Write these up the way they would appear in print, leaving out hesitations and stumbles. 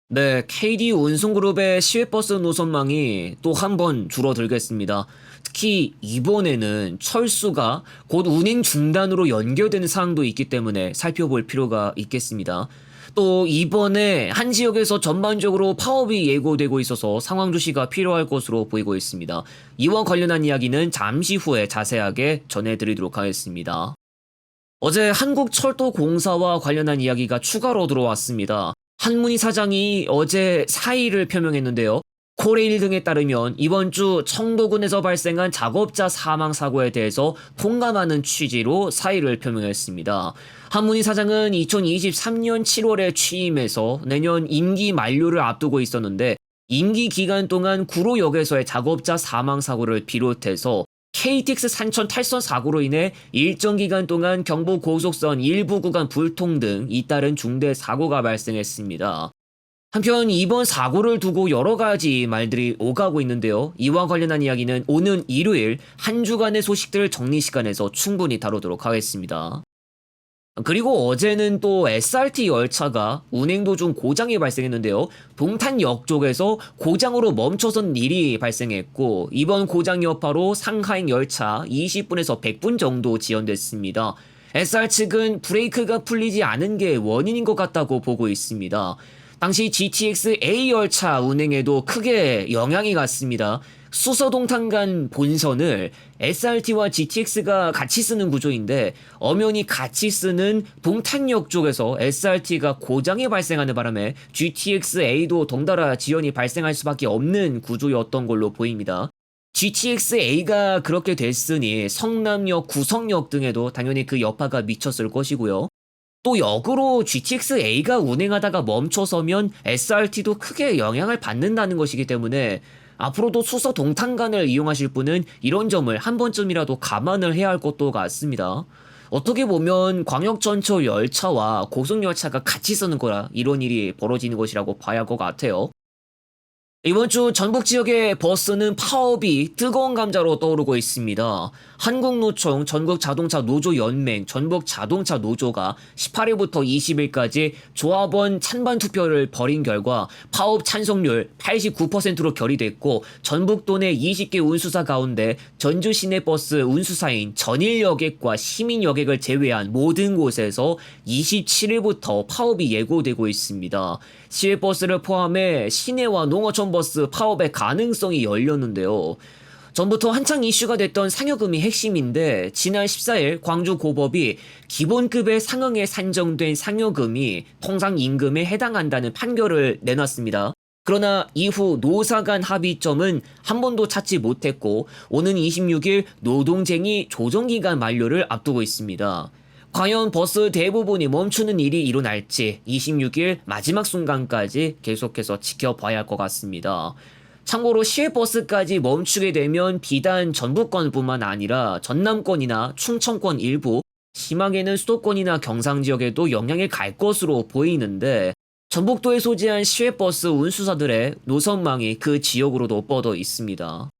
네, KD 운송그룹의 시외버스 노선망이 또 한 번 줄어들겠습니다. 특히 이번에는 철수가 곧 운행 중단으로 연결되는 사항도 있기 때문에 살펴볼 필요가 있겠습니다. 또 이번에 한 지역에서 전반적으로 파업이 예고되고 있어서 상황 주시가 필요할 것으로 보이고 있습니다. 이와 관련한 이야기는 잠시 후에 자세하게 전해드리도록 하겠습니다. 어제 한국철도공사와 관련한 이야기가 추가로 들어왔습니다. 한문희 사장이 어제 사의를 표명했는데요. 코레일 등에 따르면 이번 주 청도군에서 발생한 작업자 사망 사고에 대해서 통감하는 취지로 사의를 표명했습니다. 한문희 사장은 2023년 7월에 취임해서 내년 임기 만료를 앞두고 있었는데 임기 기간 동안 구로역에서의 작업자 사망 사고를 비롯해서 KTX 산천 탈선 사고로 인해 일정 기간 동안 경부 고속선 일부 구간 불통 등 잇따른 중대 사고가 발생했습니다. 한편 이번 사고를 두고 여러 가지 말들이 오가고 있는데요. 이와 관련한 이야기는 오는 일요일 한 주간의 소식들 정리 시간에서 충분히 다루도록 하겠습니다. 그리고 어제는 또 SRT 열차가 운행 도중 고장이 발생했는데요. 동탄역 쪽에서 고장으로 멈춰선 일이 발생했고 이번 고장 여파로 상하행 열차 20분에서 100분 정도 지연됐습니다. SR 측은 브레이크가 풀리지 않은 게 원인인 것 같다고 보고 있습니다. 당시 GTX A 열차 운행에도 크게 영향이 갔습니다. 수서동탄 간 본선을 SRT와 GTX가 같이 쓰는 구조인데 엄연히 같이 쓰는 동탄역 쪽에서 SRT가 고장이 발생하는 바람에 GTX-A도 덩달아 지연이 발생할 수밖에 없는 구조였던 걸로 보입니다. GTX-A가 그렇게 됐으니 성남역, 구성역 등에도 당연히 그 여파가 미쳤을 것이고요. 또 역으로 GTX-A가 운행하다가 멈춰서면 SRT도 크게 영향을 받는다는 것이기 때문에 앞으로도 수서 동탄간을 이용하실 분은 이런 점을 한 번쯤이라도 감안을 해야 할 것도 같습니다. 어떻게 보면 광역전철 열차와 고속열차가 같이 쓰는 거라 이런 일이 벌어지는 것이라고 봐야 할 것 같아요. 이번 주 전북 지역의 버스는 파업이 뜨거운 감자로 떠오르고 있습니다. 한국노총, 전국자동차노조연맹, 전북자동차노조가 18일부터 20일까지 조합원 찬반 투표를 벌인 결과 파업 찬성률 89%로 결의됐고 전북도 내 20개 운수사 가운데 전주 시내버스 운수사인 전일여객과 시민여객을 제외한 모든 곳에서 27일부터 파업이 예고되고 있습니다. 시외버스를 포함해 시내와 농어촌 버스 파업의 가능성이 열렸는데요. 전부터 한창 이슈가 됐던 상여금이 핵심인데 지난 14일 광주고법이 기본급의 상응에 산정된 상여금이 통상임금에 해당한다는 판결을 내놨습니다. 그러나 이후 노사 간 합의점은 한 번도 찾지 못했고 오는 26일 노동쟁이 조정기간 만료를 앞두고 있습니다. 과연 버스 대부분이 멈추는 일이 일어날지 26일 마지막 순간까지 계속해서 지켜봐야 할 것 같습니다. 참고로 시외버스까지 멈추게 되면 비단 전북권뿐만 아니라 전남권이나 충청권 일부, 심하게는 수도권이나 경상 지역에도 영향이 갈 것으로 보이는데 전북도에 소재한 시외버스 운수사들의 노선망이 그 지역으로도 뻗어 있습니다.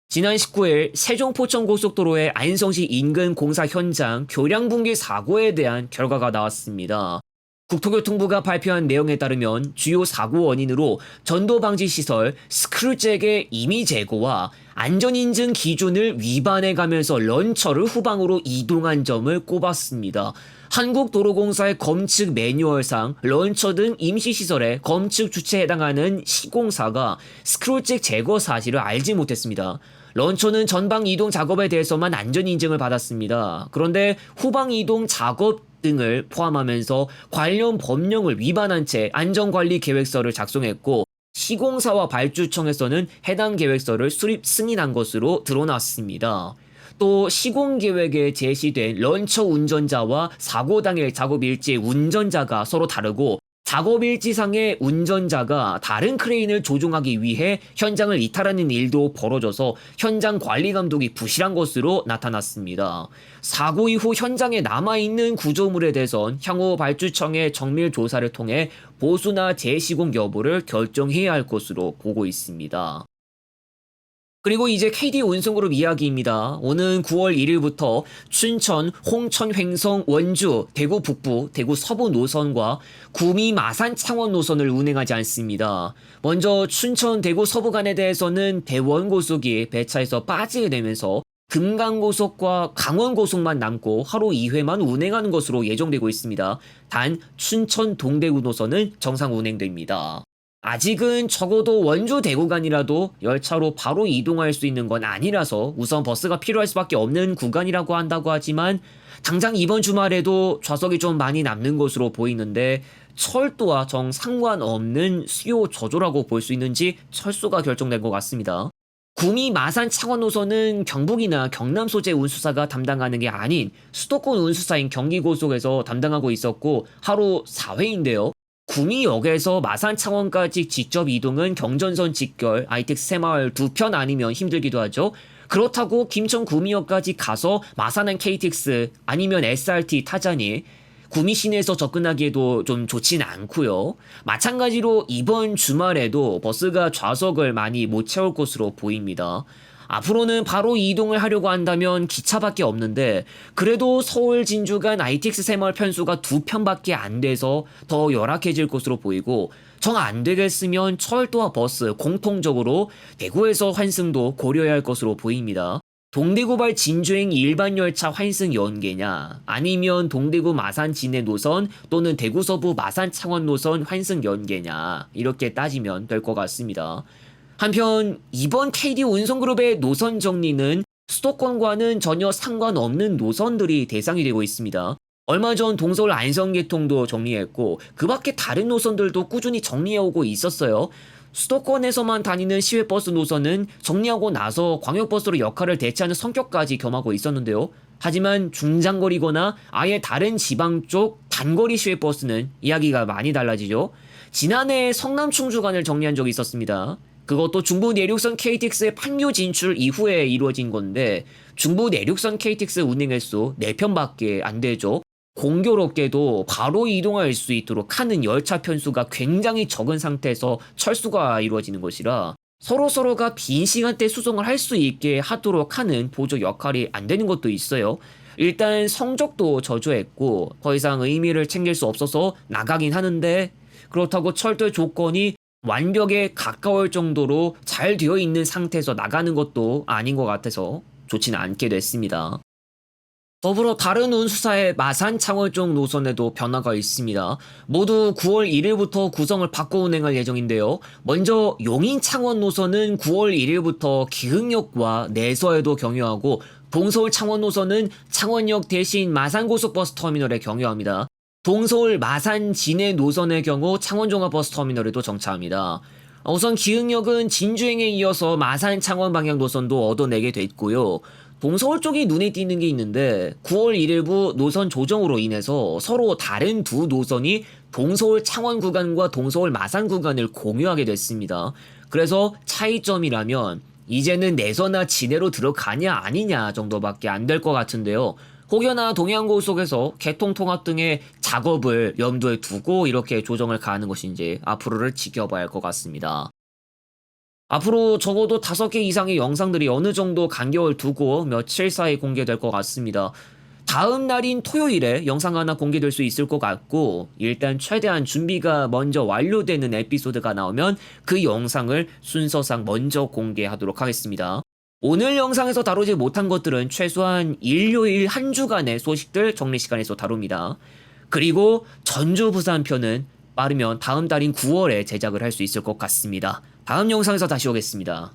지난 19일 세종포천고속도로의 안성시 인근 공사 현장 교량 붕괴 사고에 대한 결과가 나왔습니다. 국토교통부가 발표한 내용에 따르면 주요 사고 원인으로 전도방지시설 스크류잭의 임의 제거와 안전인증 기준을 위반해가면서 런처를 후방으로 이동한 점을 꼽았습니다. 한국도로공사의 검측 매뉴얼상 런처 등 임시시설의 검측 주체에 해당하는 시공사가 스크류잭 제거 사실을 알지 못했습니다. 런처는 전방 이동 작업에 대해서만 안전 인증을 받았습니다. 그런데 후방 이동 작업 등을 포함하면서 관련 법령을 위반한 채 안전관리 계획서를 작성했고 시공사와 발주청에서는 해당 계획서를 수립 승인한 것으로 드러났습니다. 또 시공계획에 제시된 런처 운전자와 사고 당일 작업 일지 운전자가 서로 다르고 작업 일지상의 운전자가 다른 크레인을 조종하기 위해 현장을 이탈하는 일도 벌어져서 현장 관리 감독이 부실한 것으로 나타났습니다. 사고 이후 현장에 남아있는 구조물에 대해선 향후 발주청의 정밀 조사를 통해 보수나 재시공 여부를 결정해야 할 것으로 보고 있습니다. 그리고 이제 KD 운송그룹 이야기입니다. 오는 9월 1일부터 춘천, 홍천, 횡성, 원주, 대구 북부, 대구 서부 노선과 구미, 마산, 창원 노선을 운행하지 않습니다. 먼저 춘천, 대구 서부 간에 대해서는 대원고속이 배차에서 빠지게 되면서 금강고속과 강원고속만 남고 하루 2회만 운행하는 것으로 예정되고 있습니다. 단 춘천, 동대구 노선은 정상 운행됩니다. 아직은 적어도 원주 대구간이라도 열차로 바로 이동할 수 있는 건 아니라서 우선 버스가 필요할 수밖에 없는 구간이라고 한다고 하지만 당장 이번 주말에도 좌석이 좀 많이 남는 것으로 보이는데 철도와 정 상관없는 수요 저조라고 볼 수 있는지 철수가 결정된 것 같습니다. 구미, 마산, 창원 노선은 경북이나 경남 소재 운수사가 담당하는 게 아닌 수도권 운수사인 경기고속에서 담당하고 있었고 하루 4회인데요. 구미역에서 마산 창원까지 직접 이동은 경전선 직결, ITX 새마을 두 편 아니면 힘들기도 하죠. 그렇다고 김천 구미역까지 가서 마산행 KTX 아니면 SRT 타자니 구미 시내에서 접근하기에도 좀 좋진 않고요. 마찬가지로 이번 주말에도 버스가 좌석을 많이 못 채울 것으로 보입니다. 앞으로는 바로 이동을 하려고 한다면 기차밖에 없는데 그래도 서울 진주 간 ITX 새마을 편수가 두 편밖에 안 돼서 더 열악해질 것으로 보이고 정 안 되겠으면 철도와 버스 공통적으로 대구에서 환승도 고려해야 할 것으로 보입니다. 동대구발 진주행 일반 열차 환승 연계냐 아니면 동대구 마산 진해 노선 또는 대구 서부 마산 창원 노선 환승 연계냐 이렇게 따지면 될 것 같습니다. 한편 이번 KD 운송그룹의 노선 정리는 수도권과는 전혀 상관없는 노선들이 대상이 되고 있습니다. 얼마 전 동서울 안성계통도 정리했고 그 밖에 다른 노선들도 꾸준히 정리해오고 있었어요. 수도권에서만 다니는 시외버스 노선은 정리하고 나서 광역버스로 역할을 대체하는 성격까지 겸하고 있었는데요. 하지만 중장거리거나 아예 다른 지방 쪽 단거리 시외버스는 이야기가 많이 달라지죠. 지난해 성남 충주간을 정리한 적이 있었습니다. 그것도 중부 내륙선 KTX의 판교 진출 이후에 이루어진 건데 중부 내륙선 KTX 운행 횟수 4편밖에 안 되죠. 공교롭게도 바로 이동할 수 있도록 하는 열차 편수가 굉장히 적은 상태에서 철수가 이루어지는 것이라 서로가 빈 시간대 수송을 할 수 있게 하도록 하는 보조 역할이 안 되는 것도 있어요. 일단 성적도 저조했고 더 이상 의미를 챙길 수 없어서 나가긴 하는데 그렇다고 철도의 조건이 완벽에 가까울 정도로 잘 되어 있는 상태에서 나가는 것도 아닌 것 같아서 좋지는 않게 됐습니다. 더불어 다른 운수사의 마산 창원 쪽 노선에도 변화가 있습니다. 모두 9월 1일부터 구성을 바꿔 운행할 예정인데요. 먼저 용인 창원 노선은 9월 1일부터 기흥역과 내서에도 경유하고 동서울 창원 노선은 창원역 대신 마산고속버스 터미널에 경유합니다. 동서울 마산 진해 노선의 경우 창원종합버스터미널에도 정차합니다. 우선 기흥역은 진주행에 이어서 마산 창원 방향 노선도 얻어내게 됐고요. 동서울 쪽이 눈에 띄는 게 있는데 9월 1일부 노선 조정으로 인해서 서로 다른 두 노선이 동서울 창원 구간과 동서울 마산 구간을 공유하게 됐습니다. 그래서 차이점이라면 이제는 내서나 진해로 들어가냐 아니냐 정도밖에 안 될 것 같은데요. 혹여나 동해안고속에서 개통통합 등의 작업을 염두에 두고 이렇게 조정을 가하는 것인지 앞으로를 지켜봐야 할 것 같습니다. 앞으로 적어도 5개 이상의 영상들이 어느 정도 간격을 두고 며칠 사이 공개될 것 같습니다. 다음 날인 토요일에 영상 하나 공개될 수 있을 것 같고 일단 최대한 준비가 먼저 완료되는 에피소드가 나오면 그 영상을 순서상 먼저 공개하도록 하겠습니다. 오늘 영상에서 다루지 못한 것들은 최소한 일요일 한 주간의 소식들 정리 시간에서 다룹니다. 그리고 전주 부산 편은 빠르면 다음 달인 9월에 제작을 할 수 있을 것 같습니다. 다음 영상에서 다시 오겠습니다.